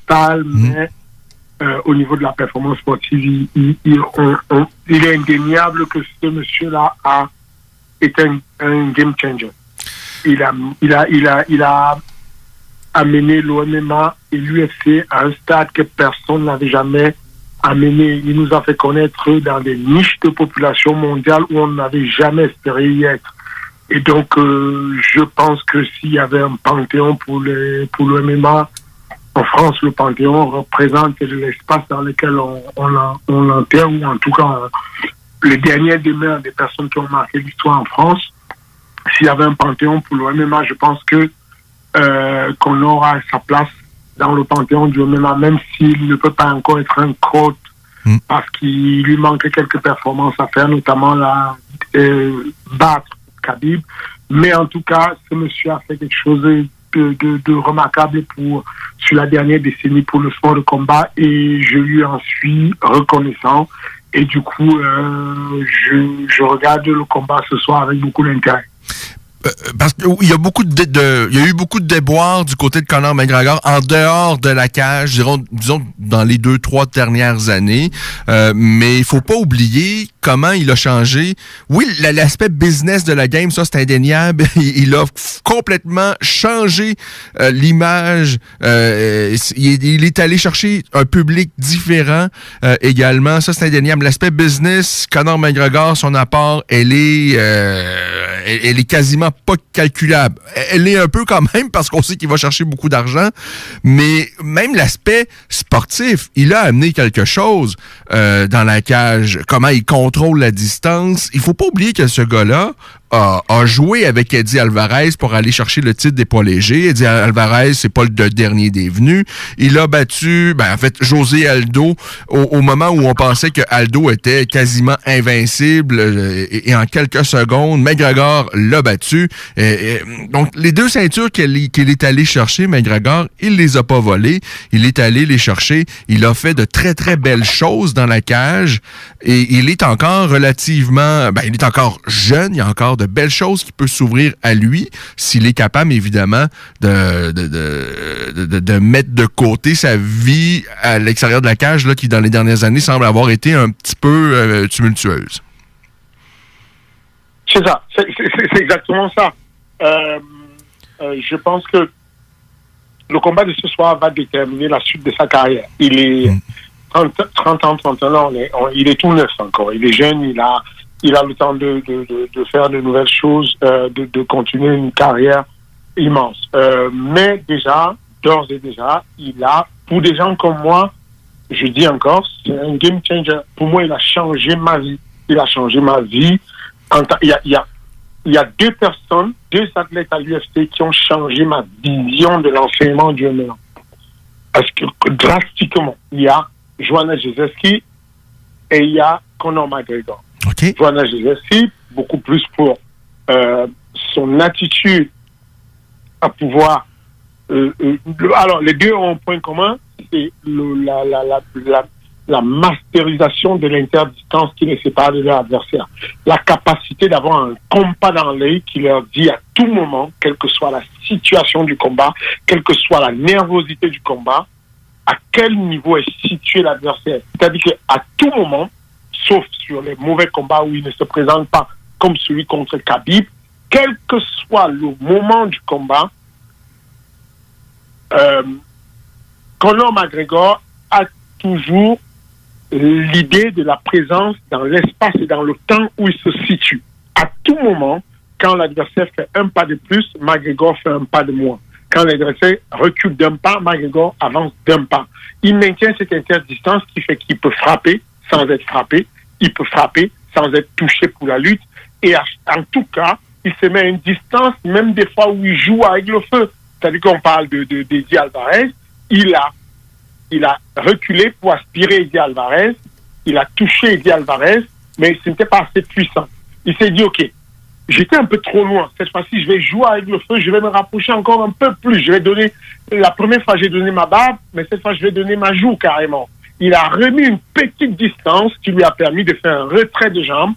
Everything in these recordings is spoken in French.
style, mais au niveau de la performance sportive, il est indéniable que ce monsieur-là est un game changer. Il a amené l'OMMA et l'UFC à un stade que personne n'avait jamais amené. Il nous a fait connaître dans des niches de population mondiale où on n'avait jamais espéré y être. Et donc, je pense que s'il y avait un panthéon pour le MMA, en France, le panthéon représente l'espace dans lequel on l'enterre, ou en tout cas, les dernières demeures des personnes qui ont marqué l'histoire en France. S'il y avait un panthéon pour le MMA, je pense que qu'on aura sa place dans le panthéon du MMA, même s'il ne peut pas encore être un côte, parce qu'il lui manque quelques performances à faire, notamment battre Khabib. Mais en tout cas, ce monsieur a fait quelque chose de remarquable sur la dernière décennie pour le sport de combat, et je lui en suis reconnaissant. Et du coup, je regarde le combat ce soir avec beaucoup d'intérêt. Parce qu'il y a il y a eu beaucoup de déboires du côté de Conor McGregor en dehors de la cage, disons dans les 2-3 dernières années. Mais il faut pas oublier comment il a changé. Oui, l'aspect business de la game, ça c'est indéniable. Il a complètement changé l'image. Il est allé chercher un public différent également. Ça c'est indéniable. L'aspect business, Conor McGregor, son apport, elle est quasiment pas calculable. Elle est un peu quand même parce qu'on sait qu'il va chercher beaucoup d'argent, mais même l'aspect sportif, il a amené quelque chose dans la cage. Comment il contrôle la distance. Il faut pas oublier que ce gars-là a joué avec Eddie Alvarez pour aller chercher le titre des poids légers. Eddie Alvarez, c'est pas le dernier des venus. Il a battu, José Aldo au moment où on pensait que Aldo était quasiment invincible et en quelques secondes, McGregor l'a battu. Donc, les 2 ceintures qu'il est allé chercher, McGregor, il les a pas volées. Il est allé les chercher. Il a fait de très, très belles choses dans la cage et il est encore relativement... il est encore jeune. Il y a encore de belles choses qui peuvent s'ouvrir à lui s'il est capable, évidemment, de mettre de côté sa vie à l'extérieur de la cage, là, qui, dans les dernières années, semble avoir été un petit peu tumultueuse. C'est ça. C'est exactement ça. Je pense que le combat de ce soir va déterminer la suite de sa carrière. Il est 30 ans, 31 ans, il est tout neuf encore. Il est jeune, il a le temps de faire de nouvelles choses, de continuer une carrière immense. Mais déjà, d'ores et déjà, il a, pour des gens comme moi, je dis encore, c'est un game changer. Pour moi, il a changé ma vie. Il a changé ma vie. Il y a 2 personnes, 2 athlètes à l'UFC qui ont changé ma vision de l'enseignement du MMA. Parce que drastiquement, il y a Joanna Jędrzejczyk et il y a Conor McGregor. Okay. Joanna Jędrzejczyk, beaucoup plus pour son attitude à pouvoir... alors, les 2 ont un point commun, c'est la masterisation de l'interdistance qui les sépare de leur adversaire. La capacité d'avoir un compas dans l'œil qui leur dit à tout moment, quelle que soit la situation du combat, quelle que soit la nervosité du combat, à quel niveau est situé l'adversaire. C'est-à-dire qu'à tout moment, sauf sur les mauvais combats où il ne se présente pas comme celui contre Khabib, quel que soit le moment du combat, Conor McGregor a toujours l'idée de la présence dans l'espace et dans le temps où il se situe. À tout moment, quand l'adversaire fait un pas de plus, McGregor fait un pas de moins. Quand l'adversaire recule d'un pas, McGregor avance d'un pas. Il maintient cette interdistance qui fait qu'il peut frapper sans être frappé, il peut frapper sans être touché pour la lutte, et en tout cas, il se met à une distance, même des fois où il joue avec le feu. C'est-à-dire qu'on parle d'Eddie Alvarez, il a reculé pour aspirer Eddie Alvarez, il a touché Eddie Alvarez, mais ce n'était pas assez puissant. Il s'est dit, OK, j'étais un peu trop loin. Cette fois-ci, je vais jouer avec le feu, je vais me rapprocher encore un peu plus. Je vais donner, la première fois, j'ai donné ma barbe, mais cette fois, je vais donner ma joue carrément. Il a remis une petite distance qui lui a permis de faire un retrait de jambes,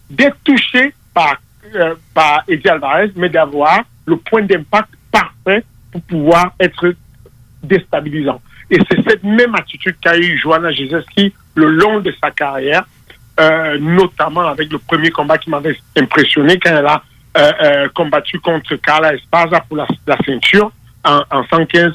d'être touché par Eddie Alvarez, mais d'avoir le point d'impact parfait pour pouvoir être déstabilisant. Et c'est cette même attitude qu'a eu Joanna Jędrzejewski le long de sa carrière, notamment avec le premier combat qui m'avait impressionné quand elle a combattu contre Carla Esparza pour la ceinture en 115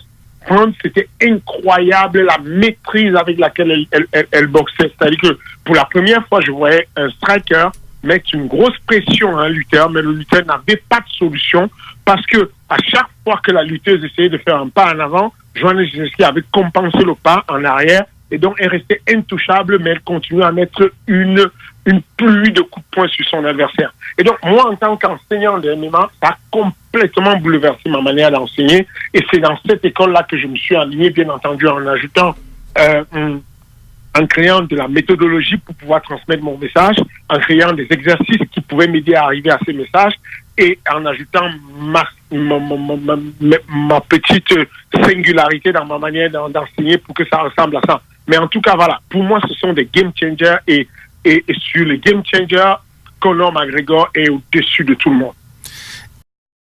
rounds. C'était incroyable la maîtrise avec laquelle elle boxait. C'est-à-dire que pour la première fois, je voyais un striker mettre une grosse pression à un lutteur, mais le lutteur n'avait pas de solution parce que à chaque fois que la lutteuse essayait de faire un pas en avant, Joanna Jędrzejewski avait compensé le pas en arrière et donc elle restait intouchable, mais elle continuait à mettre une pluie de coups de poing sur son adversaire. Et donc moi, en tant qu'enseignant de MMA, ça a complètement bouleversé ma manière d'enseigner et c'est dans cette école-là que je me suis aligné, bien entendu, en ajoutant en créant de la méthodologie pour pouvoir transmettre mon message, en créant des exercices qui pouvaient m'aider à arriver à ces messages et en ajoutant ma petite singularité dans ma manière d'enseigner pour que ça ressemble à ça. Mais en tout cas, voilà, pour moi, ce sont des game changers et sur les game changers, Conor McGregor est au-dessus de tout le monde.